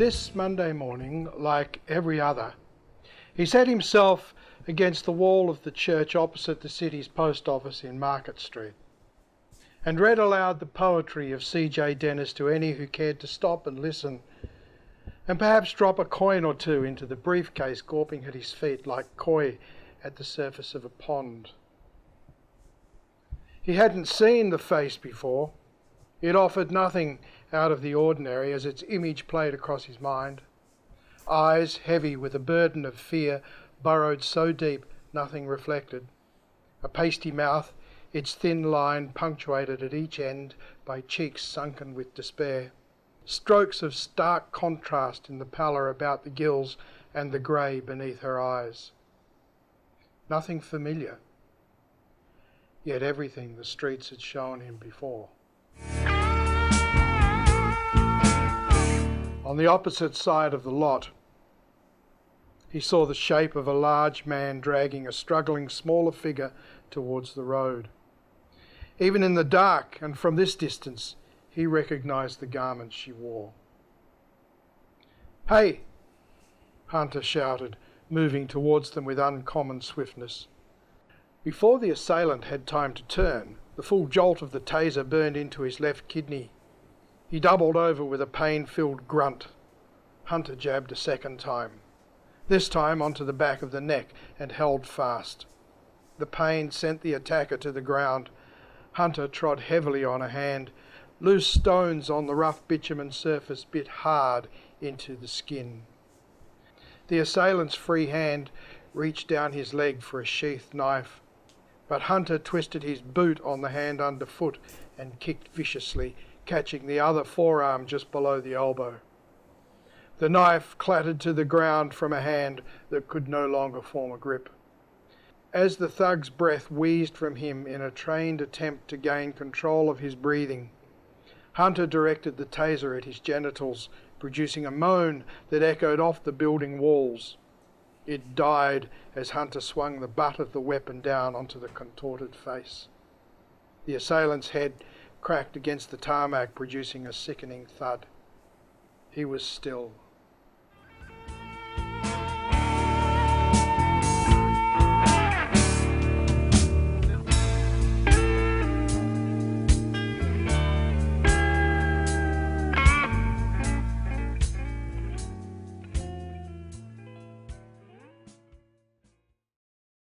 This Monday morning, like every other, he set himself against the wall of the church opposite the city's post office in Market Street, and read aloud the poetry of C.J. Dennis to any who cared to stop and listen, and perhaps drop a coin or two into the briefcase gawping at his feet like koi at the surface of a pond. He hadn't seen the face before. It offered nothing out of the ordinary as its image played across his mind. Eyes heavy with a burden of fear burrowed so deep nothing reflected. A pasty mouth, its thin line punctuated at each end by cheeks sunken with despair. Strokes of stark contrast in the pallor about the gills and the grey beneath her eyes. Nothing familiar, yet everything the streets had shown him before. On the opposite side of the lot, he saw the shape of a large man dragging a struggling smaller figure towards the road. Even in the dark and from this distance, he recognised the garments she wore. "Hey!" Hunter shouted, moving towards them with uncommon swiftness. Before the assailant had time to turn, the full jolt of the taser burned into his left kidney. He doubled over with a pain-filled grunt. Hunter jabbed a second time, this time onto the back of the neck, and held fast. The pain sent the attacker to the ground. Hunter trod heavily on a hand. Loose stones on the rough bitumen surface bit hard into the skin. The assailant's free hand reached down his leg for a sheathed knife, but Hunter twisted his boot on the hand underfoot and kicked viciously, catching the other forearm just below the elbow. The knife clattered to the ground from a hand that could no longer form a grip. As the thug's breath wheezed from him in a trained attempt to gain control of his breathing, Hunter directed the taser at his genitals, producing a moan that echoed off the building walls. It died as Hunter swung the butt of the weapon down onto the contorted face. The assailant's head cracked against the tarmac, producing a sickening thud. He was still.